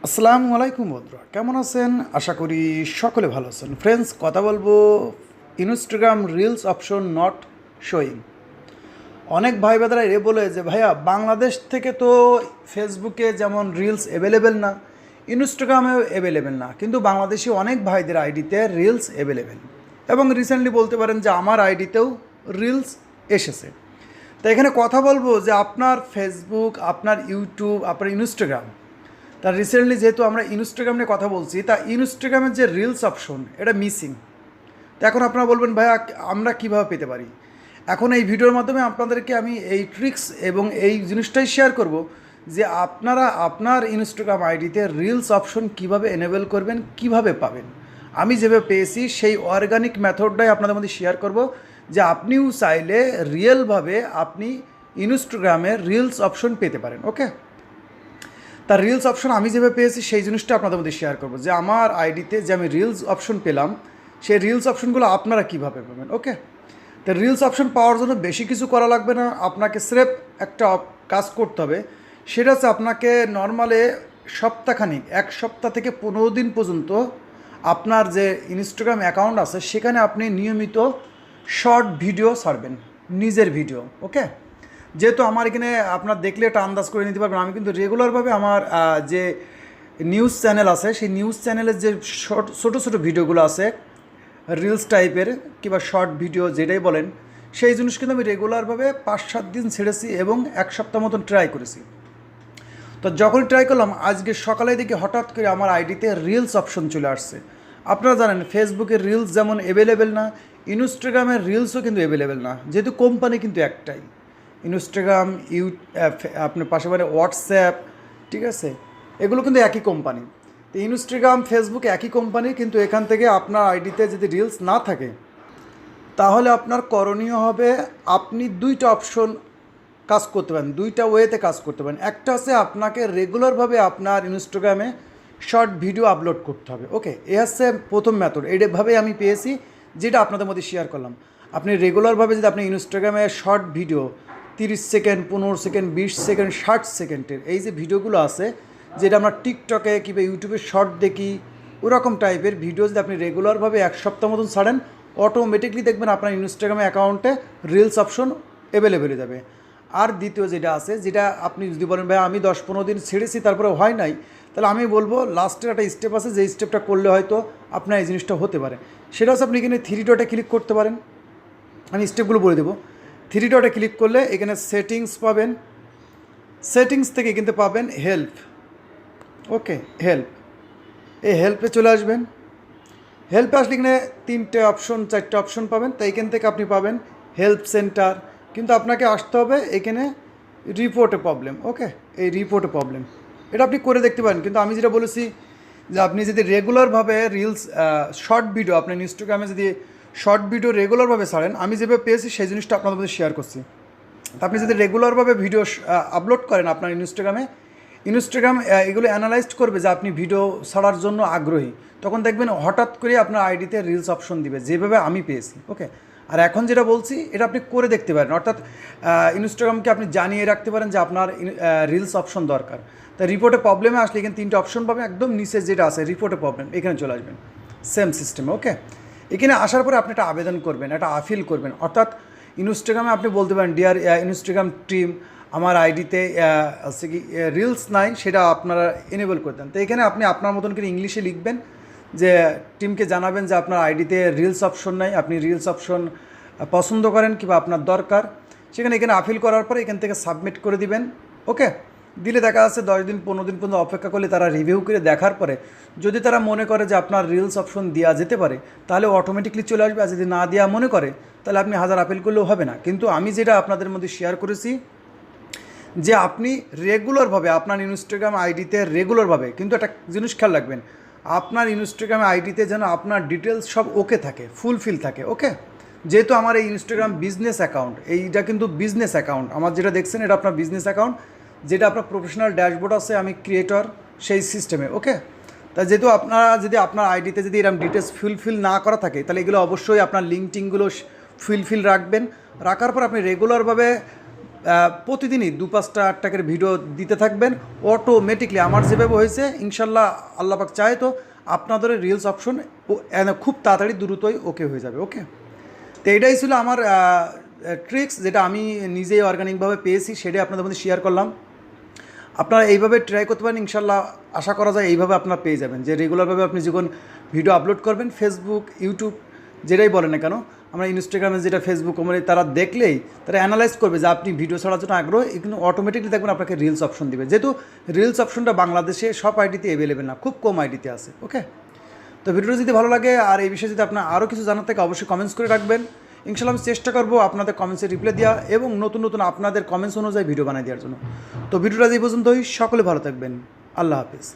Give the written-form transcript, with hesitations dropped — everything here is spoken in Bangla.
আসসালামু আলাইকুম বন্ধুরা, কেমন আছেন? আশা করি সকলে ভালো আছেন। ফ্রেন্ডস, কথা বলবো Instagram reels option not showing. অনেক ভাই বেদারা এ বলে যে ভাইয়া বাংলাদেশ থেকে তো ফেসবুকে যেমন রিলস অ্যাভেলেবেল না, ইনস্টাগ্রামেও অ্যাভেলেবেল না, কিন্তু বাংলাদেশি অনেক ভাইদের আইডিতে রিলস অ্যাভেলেবেল। এবং রিসেন্টলি বলতে পারেন যে আমার আইডিতেও রিলস এসেছে। তো এখানে কথা বলবো যে আপনার ফেসবুক, আপনার ইউটিউব, আপনার ইনস্টাগ্রাম, তা রিসেন্টলি যেহেতু আমরা ইনস্টাগ্রাম নিয়ে কথা বলছি, তা ইনস্টাগ্রামের যে রিলস অপশন এটা মিসিং। তো এখন আপনারা বলবেন ভাইয়া আমরা কীভাবে পেতে পারি? এখন এই ভিডিওর মাধ্যমে আপনাদেরকে আমি এই ট্রিক্স এবং এই জিনিসটাই শেয়ার করব যে আপনারা আপনার ইনস্টাগ্রাম আইডিতে রিলস অপশন কিভাবে এনেবল করবেন, কিভাবে পাবেন। আমি যেভাবে পেয়েছি সেই অর্গানিক মেথডটাই আপনাদের মধ্যে শেয়ার করব, যে আপনিও চাইলে রিয়েলভাবে আপনি ইনস্টাগ্রামে রিলস অপশন পেতে পারেন। ওকে, তার রিলস অপশন আমি যেভাবে পেয়েছি সেই জিনিসটা আপনাদের মধ্যে শেয়ার করবো, যে আমার আইডিতে যে আমি রিলস অপশন পেলাম সেই রিলস অপশনগুলো আপনারা কীভাবে পাবেন। ওকে, তো রিলস অপশন পাওয়ার জন্য বেশি কিছু করা লাগবে না, আপনাকে স্রেফ একটা কাজ করতে হবে। সেটা হচ্ছে আপনাকে নর্মালে সপ্তাহখানিক, এক সপ্তাহ থেকে 15 দিন পর্যন্ত আপনার যে ইনস্টাগ্রাম অ্যাকাউন্ট আছে সেখানে আপনি নিয়মিত শর্ট ভিডিও ছাড়বেন, নিজের ভিডিও। ওকে, যেহেতু আমার এখানে আপনার দেখলে এটা আন্দাজ করে নিতে পারবেন, আমি কিন্তু রেগুলারভাবে আমার যে নিউজ চ্যানেল আছে সেই নিউজ চ্যানেলের যে ছোটো ছোটো ভিডিওগুলো আছে রিলস টাইপের কিংবা শর্ট ভিডিও যেটাই বলেন, সেই জিনিস কিন্তু আমি রেগুলারভাবে 5-7 দিন ছেড়েছি এবং এক সপ্তাহ মতন ট্রাই করেছি। তো যখন ট্রাই করলাম, আজকে সকালে দেখি হঠাৎ করে আমার আইডিতে রিলস অপশন চলে আসছে। আপনারা জানেন ফেসবুকের রিলস যেমন অ্যাভেলেবেল না, ইনস্টাগ্রামের রিলসও কিন্তু অ্যাভেলেবেল না, যেহেতু কোম্পানি কিন্তু একটাই ইনস্টাগ্রাম, আপনার পাশাপাশি হোয়াটসঅ্যাপ, ঠিক আছে, এগুলো কিন্তু একই কোম্পানি। তো ইনস্টাগ্রাম, ফেসবুক একই কোম্পানি, কিন্তু এখান থেকে আপনার আইডিতে যদি রিলস না থাকে তাহলে আপনার করণীয় হবে আপনি দুইটা অপশন কাজ করতে পারেন, দুইটা ওয়েতে কাজ করতে পারেন। একটা হচ্ছে আপনাকে রেগুলারভাবে আপনার ইনস্টাগ্রামে শর্ট ভিডিও আপলোড করতে হবে। ওকে, এ হচ্ছে প্রথম মেথড, এইভাবেই আমি পেয়েছি, যেটা আপনাদের মধ্যে শেয়ার করলাম। আপনি রেগুলারভাবে যদি আপনি ইনস্টাগ্রামে short video 30 second, 15 second, 20 second, 60 সেকেন্ডের এই যে ভিডিওগুলো আছে, যেটা আমরা টিকটকে কিংবা ইউটিউবে শর্ট দেখি, ওরকম টাইপের ভিডিও যদি আপনি রেগুলারভাবে এক সপ্তাহ মতন ছাড়েন, অটোমেটিকলি দেখবেন আপনার ইনস্টাগ্রামে অ্যাকাউন্টে রিলস অপশন অ্যাভেলেবেল হয়ে যাবে। আর দ্বিতীয় যেটা আছে, যেটা আপনি যদি বলেন ভাই আমি 10-15 দিন ছেড়েছি তারপরে হয় নাই, তাহলে আমি বলবো লাস্টের একটা স্টেপ আছে, যে স্টেপটা করলে হয়তো আপনার এই জিনিসটা হতে পারে। সেটা হচ্ছে আপনি এখানে 3 ডটে ক্লিক করতে পারেন। আমি স্টেপগুলো বলে দেবো। 3 ডটে ক্লিক করলে এখানে সেটিংস পাবেন, সেটিংস থেকে কিন্তু পাবেন হেল্প। ওকে, হেল্প, এই হেল্পে চলে আসবেন। হেল্পে আসলে এখানে 3টে অপশন 4টে অপশন পাবেন। তাই এখান থেকে আপনি পাবেন হেল্প সেন্টার, কিন্তু আপনাকে আসতে হবে এখানে রিপোর্টে প্রবলেম। ওকে, এই রিপোর্টে প্রবলেম এটা আপনি করে দেখতে পারেন, কিন্তু আমি যেটা বলেছি যে আপনি যদি রেগুলারভাবে রিলস শর্ট ভিডিও, আপনার ইনস্টাগ্রামে যদি শর্ট ভিডিও রেগুলারভাবে ছাড়েন, আমি যেভাবে পেয়েছি সেই জিনিসটা আপনাদের মধ্যে শেয়ার করছি। তা আপনি যদি রেগুলারভাবে ভিডিও আপলোড করেন আপনার ইনস্টাগ্রামে, ইনস্টাগ্রাম এগুলো অ্যানালাইজড করবে যে আপনি ভিডিও ছাড়ার জন্য আগ্রহী, তখন দেখবেন হঠাৎ করে আপনার আইডিতে রিলস অপশন দিবে, যেভাবে আমি পেয়েছি। ওকে, আর এখন যেটা বলছি এটা আপনি করে দেখতে পারেন, অর্থাৎ ইনস্টাগ্রামকে আপনি জানিয়ে রাখতে পারেন যে আপনার রিলস অপশন দরকার। তা রিপোর্টে প্রবলেমে আসলে এখানে 3টে অপশন পাবেন, একদম নিচে যেটা আছে রিপোর্টে প্রবলেম, এখানে চলে আসবেন সেম সিস্টেমে। ওকে, এখানে আসার পরে আপনি একটা আবেদন করবেন, একটা আপিল করবেন, অর্থাৎ ইনস্টাগ্রামে আপনি বলতে পারেন ডিয়ার ইনস্টাগ্রাম টিম, আমার আইডিতে আছে কি রিলস নাই, সেটা আপনারা এনেবল করে দেন। তো এখানে আপনি আপনার মতন করে ইংলিশে লিখবেন, যে টিমকে জানাবেন যে আপনার আইডিতে রিলস অপশন নাই, আপনি রিলস অপশন পছন্দ করেন কিংবা আপনার দরকার। সেখানে এখানে আপিল করার পরে এখান থেকে সাবমিট করে দিবেন। ওকে, দিলে দেখা যাচ্ছে 10 দিন 15 দিন পর্যন্ত অপেক্ষা করলে তারা রিভিউ করে দেখার পরে যদি তারা মনে করে যে আপনার রিলস অপশন দেওয়া যেতে পারে, তাহলে অটোমেটিকলি চলে আসবে। আর যদি না দেওয়া মনে করে, তাহলে আপনি 1000 আপিল করলেও হবে না। কিন্তু আমি যেটা আপনাদের মধ্যে শেয়ার করেছি, যে আপনি রেগুলারভাবে আপনার ইনস্টাগ্রাম আইডিতে রেগুলারভাবে, কিন্তু একটা জিনিস খেয়াল রাখবেন, আপনার ইনস্টাগ্রাম আইডিতে যেন আপনার ডিটেলস সব ওকে থাকে, ফুলফিল থাকে। ওকে, যেহেতু আমার এই ইনস্টাগ্রাম বিজনেস অ্যাকাউন্ট, এইটা কিন্তু বিজনেস অ্যাকাউন্ট, আমার যেটা দেখছেন এটা আপনার বিজনেস অ্যাকাউন্ট, যেটা আপনার প্রফেশনাল ড্যাশবোর্ড আছে, আমি ক্রিয়েটর সেই সিস্টেমে। ওকে, তা যেহেতু আপনারা যদি আপনার আইডিতে যদি এরকম ডিটেলস ফুলফিল না করা থাকে, তাহলে এগুলো অবশ্যই আপনার লিঙ্কটিংগুলো ফুলফিল রাখবেন। রাখার পর আপনি রেগুলারভাবে প্রতিদিনই 2-5টা 8টা করে ভিডিও দিতে থাকবেন, অটোমেটিকলি আমার যেভাবে হয়েছে ইনশাল্লাহ আল্লাহ পাক চায় তো আপনাদের রিলস অপশন খুব তাড়াতাড়ি দ্রুতই ওকে হয়ে যাবে। ওকে, তো এটাই ছিল আমার ট্রিক্স, যেটা আমি নিজেই অর্গানিকভাবে পেয়েছি, সেটাই আপনাদের মধ্যে শেয়ার করলাম। আপনারা এইভাবে ট্রাই করতে পারেন, ইনশাল্লাহ আশা করা যায় এইভাবে আপনারা পেয়ে যাবেন, যে রেগুলারভাবে আপনি যখন ভিডিও আপলোড করবেন ফেসবুক, ইউটিউব যেটাই বলেন না কেন, আমরা ইনস্টাগ্রামে যেটা ফেসবুক তারা দেখলেই তারা অ্যানালাইজ করবে যে আপনি ভিডিও ছাড়ার জন্য আগ্রহ, কিন্তু অটোমেটিকলি দেখবেন আপনাকে রিলস অপশন দিবে, যেহেতু রিলস অপশনটা বাংলাদেশে সব আইডিতে অ্যাভেলেবেল না, খুব কম আইডিতে আছে। ওকে, তো ভিডিওটা যদি ভালো লাগে আর এই বিষয়ে যদি আপনার আরও কিছু জানার থাকে অবশ্যই কমেন্টস করে রাখবেন। ইনশাল্লাহ আমি চেষ্টা করবো আপনাদের কমেন্টসে রিপ্লাই দেওয়া এবং নতুন নতুন আপনাদের কমেন্টস অনুযায়ী ভিডিও বানিয়ে দেওয়ার জন্য। তো ভিডিওটা এই পর্যন্তই, সকলে ভালো থাকবেন, আল্লাহ হাফিজ।